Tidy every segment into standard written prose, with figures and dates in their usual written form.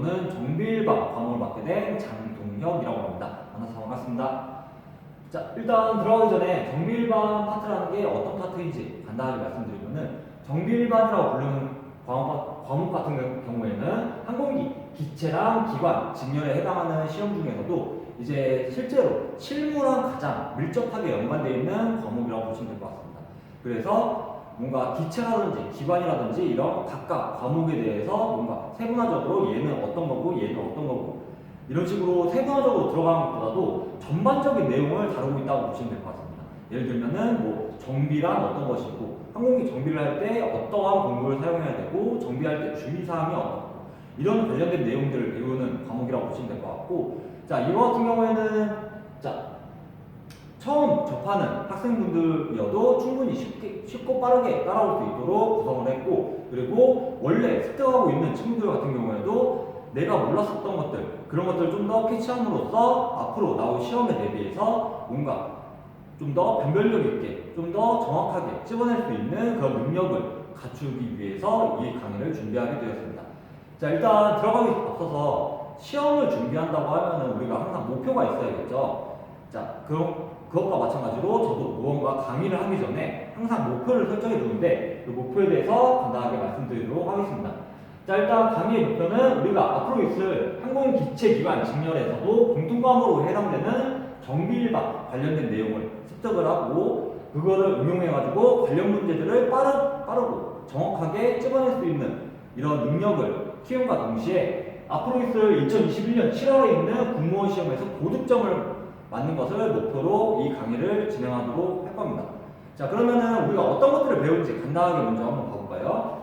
저는 정비일반 과목을 맡게 된 장동혁이라고 합니다. 만나서 반갑습니다. 자, 일단 들어가기 전에 정비일반 파트라는 게 어떤 파트인지 간단하게 말씀드리면은 정비일반이라고 부르는 과목 같은 경우에는 항공기, 기체랑 기관, 직렬에 해당하는 시험 중에서도 이제 실제로 실무랑 가장 밀접하게 연관되어 있는 과목이라고 보시면 될 것 같습니다. 그래서 뭔가 기체라든지 기관이라든지 이런 각각 과목에 대해서 뭔가 세분화적으로 얘는 어떤 거고 얘는 어떤 거고 이런 식으로 세분화적으로 들어가는 것보다도 전반적인 내용을 다루고 있다고 보시면 될 것 같습니다. 예를 들면은 뭐 정비란 어떤 것이고 항공기 정비를 할 때 어떠한 공구를 사용해야 되고 정비할 때 주의사항이 어떻고 이런 관련된 내용들을 배우는 과목이라고 보시면 될 것 같고, 자 이거 같은 경우에는 자 처음 접하는 학생분들이어도 충분히 쉽고 빠르게 따라올 수 있도록 구성을 했고, 그리고 원래 습득하고 있는 친구들 같은 경우에도 내가 몰랐었던 것들 그런 것들을 좀 더 캐치함으로써 앞으로 나올 시험에 대비해서 뭔가 좀 더 변별력 있게 좀 더 정확하게 찝어낼 수 있는 그런 능력을 갖추기 위해서 이 강의를 준비하게 되었습니다. 자, 일단 들어가기 앞서서 시험을 준비한다고 하면은 우리가 항상 목표가 있어야겠죠. 자, 그것과 마찬가지로 저도 무언가 강의를 하기 전에 항상 목표를 설정해 두는데 그 목표에 대해서 간단하게 말씀드리도록 하겠습니다. 자, 일단 강의의 목표는 우리가 앞으로 있을 항공기체기관 직렬에서도 공통과목으로 해당되는 정비일반 관련된 내용을 습득을 하고 그거를 응용해가지고 관련 문제들을 빠르고 정확하게 찝어낼 수 있는 이런 능력을 키움과 동시에 앞으로 있을 2021년 7월에 있는 공무원 시험에서 고득점을 맞는 것을 목표로 이 강의를 진행하도록 할 겁니다. 자, 그러면은 우리가 어떤 것들을 배우는지 간단하게 먼저 한번 봐볼까요?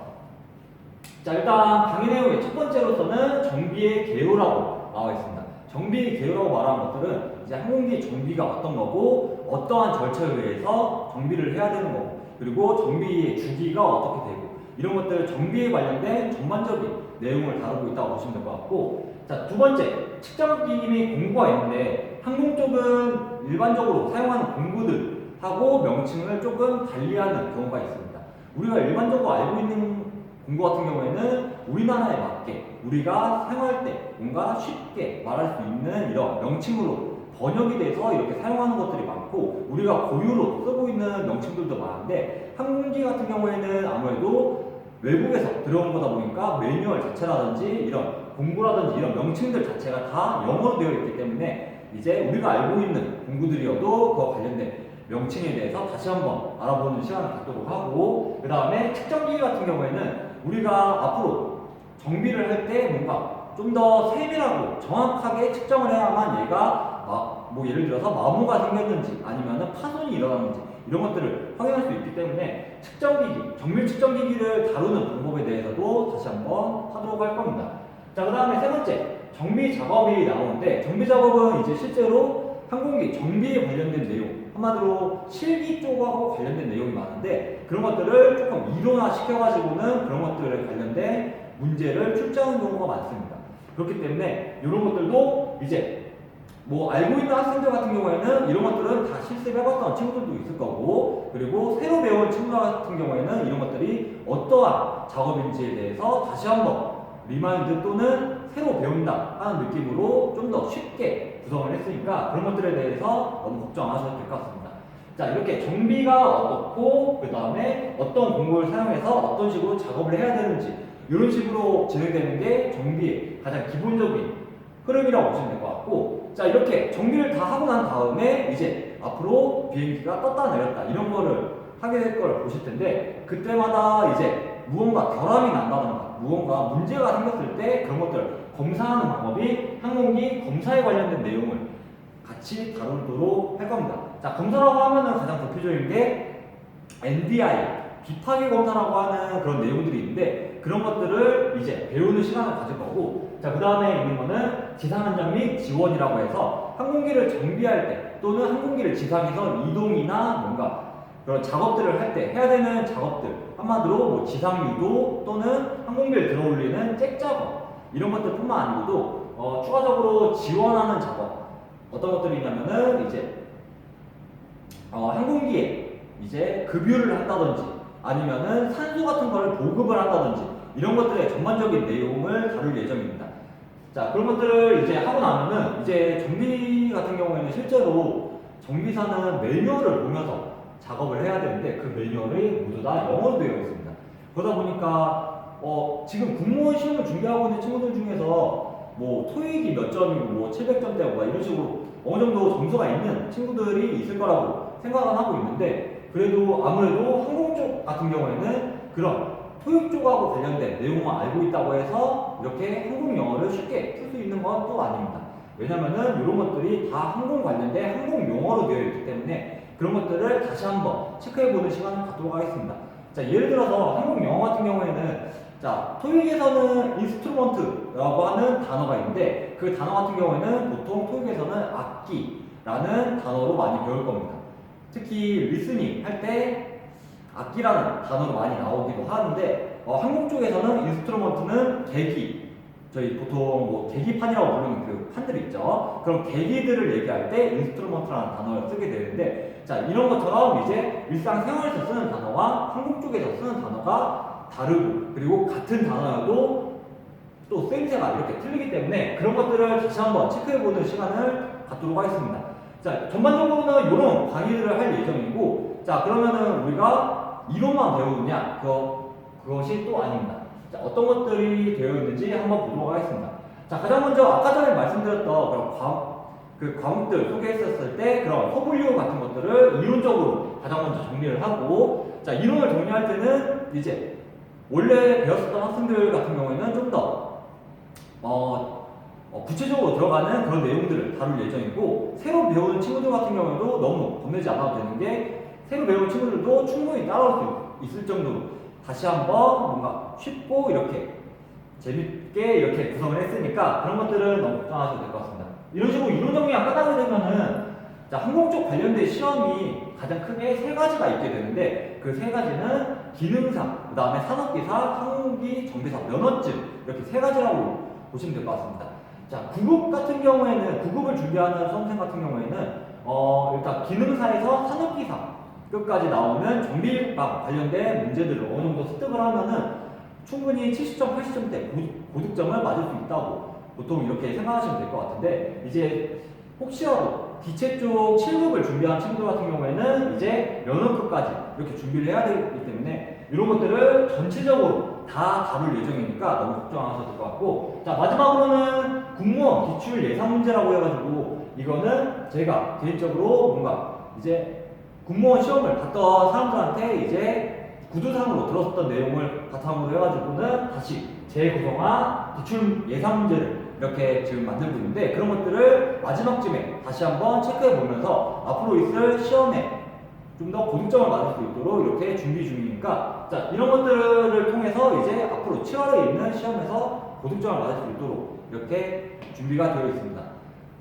자, 일단 강의 내용의 첫 번째로서는 정비의 개요라고 나와 있습니다. 정비의 개요라고 말하는 것들은 이제 항공기 정비가 어떤 거고 어떠한 절차에 의해서 정비를 해야 되는 거고 그리고 정비의 주기가 어떻게 되고 이런 것들 정비에 관련된 전반적인 내용을 다루고 있다고 보시면 될 것 같고, 자, 두 번째 측정기 및 공구가 있는데 항공 쪽은 일반적으로 사용하는 공구들하고 명칭을 조금 달리하는 경우가 있습니다. 우리가 일반적으로 알고 있는 공구 같은 경우에는 우리나라에 맞게 우리가 사용할 때 뭔가 쉽게 말할 수 있는 이런 명칭으로 번역이 돼서 이렇게 사용하는 것들이 많고 우리가 고유로 쓰고 있는 명칭들도 많은데 항공기 같은 경우에는 아무래도 외국에서 들어온 거다 보니까 매뉴얼 자체라든지 이런 공구라든지 이런 명칭들 자체가 다 영어로 되어 있기 때문에 이제 우리가 알고 있는 공구들이어도 그와 관련된 명칭에 대해서 다시 한번 알아보는 시간을 갖도록 하고, 그 다음에 측정기기 같은 경우에는 우리가 앞으로 정비를 할 때 뭔가 좀 더 세밀하고 정확하게 측정을 해야만 얘가 뭐 예를 들어서 마모가 생겼는지 아니면 파손이 일어났는지 이런 것들을 확인할 수 있기 때문에 측정기기, 정밀 측정기기를 다루는 방법에 대해서도 다시 한번 하도록 할 겁니다. 자, 그 다음에 세 번째 정비 작업이 나오는데 정비 작업은 이제 실제로 항공기 정비에 관련된 내용, 한마디로 실기 쪽하고 관련된 내용이 많은데 그런 것들을 조금 이론화 시켜가지고는 그런 것들에 관련된 문제를 출제하는 경우가 많습니다. 그렇기 때문에 이런 것들도 이제 뭐 알고 있는 학생들 같은 경우에는 이런 것들은 다 실습해봤던 친구들도 있을 거고, 그리고 새로 배운 친구들 같은 경우에는 이런 것들이 어떠한 작업인지에 대해서 다시 한번 리마인드 또는 새로 배운다 하는 느낌으로 좀 더 쉽게 구성을 했으니까 그런 것들에 대해서 너무 걱정 안 하셔도 될 것 같습니다. 자, 이렇게 정비가 어떻고 그 다음에 어떤 공구를 사용해서 어떤 식으로 작업을 해야 되는지 이런 식으로 진행되는 게 정비의 가장 기본적인 흐름이라고 보시면 될 것 같고, 자, 이렇게 정비를 다 하고 난 다음에 이제 앞으로 비행기가 떴다 내렸다 이런 거를 하게 될 걸 보실 텐데 그때마다 이제 무언가 결함이 난다던가 무언가 문제가 생겼을 때 그런 것들을 검사하는 방법이 항공기 검사에 관련된 내용을 같이 다루도록 할 겁니다. 자, 검사라고 하면은 가장 대표적인 게 NDI, 비파괴 검사라고 하는 그런 내용들이 있는데 그런 것들을 이제 배우는 시간을 가질 거고, 자, 그 다음에 있는 거는 지상안전 및 지원이라고 해서 항공기를 정비할 때 또는 항공기를 지상에서 이동이나 뭔가 그런 작업들을 할 때 해야 되는 작업들, 한마디로 뭐 지상유도 또는 항공기를 들어올리는 잭 작업 이런 것들 뿐만 아니고도 추가적으로 지원하는 작업 어떤 것들이 있냐면은 이제 항공기에 이제 급유를 한다든지 아니면은 산소 같은 걸 보급을 한다든지 이런 것들의 전반적인 내용을 다룰 예정입니다. 자, 그런 것들을 이제 하고 나면은 이제 정비 같은 경우에는 실제로 정비사는 매뉴얼을 보면서 작업을 해야 되는데 그 매뉴얼이 모두 다 영어로 되어 있습니다. 그러다 보니까 지금 공무원 시험을 준비하고 있는 친구들 중에서 뭐 토익이 몇 점이고 뭐 700점대고 막 이런 식으로 어느 정도 점수가 있는 친구들이 있을 거라고 생각은 하고 있는데 그래도 아무래도 항공 쪽 같은 경우에는 그런 토익 쪽하고 관련된 내용을 알고 있다고 해서 이렇게 항공 영어를 쉽게 풀 수 있는 건 또 아닙니다. 왜냐면은 이런 것들이 다 항공 관련된 항공 용어로 되어 있기 때문에 그런 것들을 다시 한번 체크해보는 시간을 갖도록 하겠습니다. 자, 예를 들어서 항공 영어 같은 경우에는 자, 토익에서는 인스트루먼트라고 하는 단어가 있는데 그 단어 같은 경우에는 보통 토익에서는 악기라는 단어로 많이 배울 겁니다. 특히 리스닝 할 때 악기라는 단어로 많이 나오기도 하는데 항공 쪽에서는 인스트루먼트는 계기, 저희 보통 뭐 계기판이라고 부르는 그 판들이 있죠. 그럼 계기들을 얘기할 때 인스트루먼트라는 단어를 쓰게 되는데 자, 이런 것처럼 이제 일상생활에서 쓰는 단어와 항공 쪽에서 쓰는 단어가 다르고 그리고 같은 단어여도 또 쓰임새가 이렇게 틀리기 때문에 그런 것들을 다시 한번 체크해보는 시간을 갖도록 하겠습니다. 자, 전반적으로는 이런 강의들을 할 예정이고 자, 그러면은 우리가 이론만 배우느냐? 그것이 또 아닙니다. 자, 어떤 것들이 되어 있는지 한번 보도록 하겠습니다. 자, 가장 먼저 아까 전에 말씀드렸던 그런 과목들 소개했었을 때 그런 서분류 같은 것들을 이론적으로 가장 먼저 정리를 하고 자, 이론을 정리할 때는 이제 원래 배웠었던 학생들 같은 경우에는 좀 더 구체적으로 들어가는 그런 내용들을 다룰 예정이고 새로 배우는 친구들 같은 경우에도 너무 겁내지 않아도 되는 게 새로 배우는 친구들도 충분히 따라올 수 있을 정도로 다시 한번 뭔가 쉽고 이렇게 재밌게 이렇게 구성을 했으니까 그런 것들은 너무 걱정하셔도 될 것 같습니다. 이런 식으로 이론 정리가 끝나게 되면은 자, 항공 쪽 관련된 시험이 가장 크게 세 가지가 있게 되는데 그 세 가지는 기능사, 그 다음에 산업기사, 항공기, 정비사, 면허증 이렇게 세 가지라고 보시면 될 것 같습니다. 자, 9급 같은 경우에는 9급을 준비하는 수험생 같은 경우에는 일단 기능사에서 산업기사 끝까지 나오는 정비랑 관련된 문제들을 어느 정도 습득을 하면은 충분히 70점, 80점대 고득점을 맞을 수 있다고 보통 이렇게 생각하시면 될 것 같은데 이제 혹시라도 기체 쪽 7급을 준비한 친구들 같은 경우에는 이제 면허급까지 이렇게 준비를 해야 되기 때문에 이런 것들을 전체적으로 다 다룰 예정이니까 너무 걱정 안 하셔도 될 것 같고 자, 마지막으로는 공무원 기출 예상 문제라고 해가지고 이거는 제가 개인적으로 뭔가 이제 공무원 시험을 봤던 사람들한테 이제 구두상으로 들었었던 내용을 바탕으로 해가지고는 다시 재구성한 기출 예상 문제를 이렇게 지금 만들고 있는데 그런 것들을 마지막쯤에 다시 한번 체크해 보면서 앞으로 있을 시험에 좀 더 고득점을 맞을 수 있도록 이렇게 준비 중이니까 자, 이런 것들을 통해서 이제 앞으로 7월에 있는 시험에서 고득점을 맞을 수 있도록 이렇게 준비가 되어 있습니다.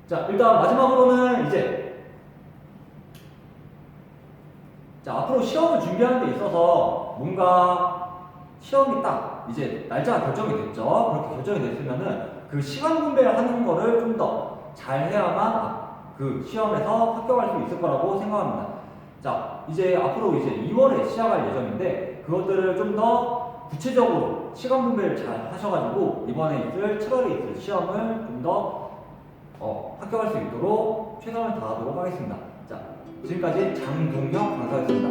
자, 일단 마지막으로는 이제 자, 앞으로 시험을 준비하는 데 있어서 뭔가 시험이 딱 이제 날짜가 결정이 됐죠. 그렇게 결정이 됐으면은 그 시간 분배를 하는 거를 좀 더 잘 해야만 그 시험에서 합격할 수 있을 거라고 생각합니다. 자, 이제 앞으로 이제 2월에 시작할 예정인데 그것들을 좀 더 구체적으로 시간 분배를 잘 하셔가지고 이번에 있을 7월에 있을 시험을 좀 더 합격할 수 있도록 최선을 다하도록 하겠습니다. 자, 지금까지 장동혁 강사였습니다.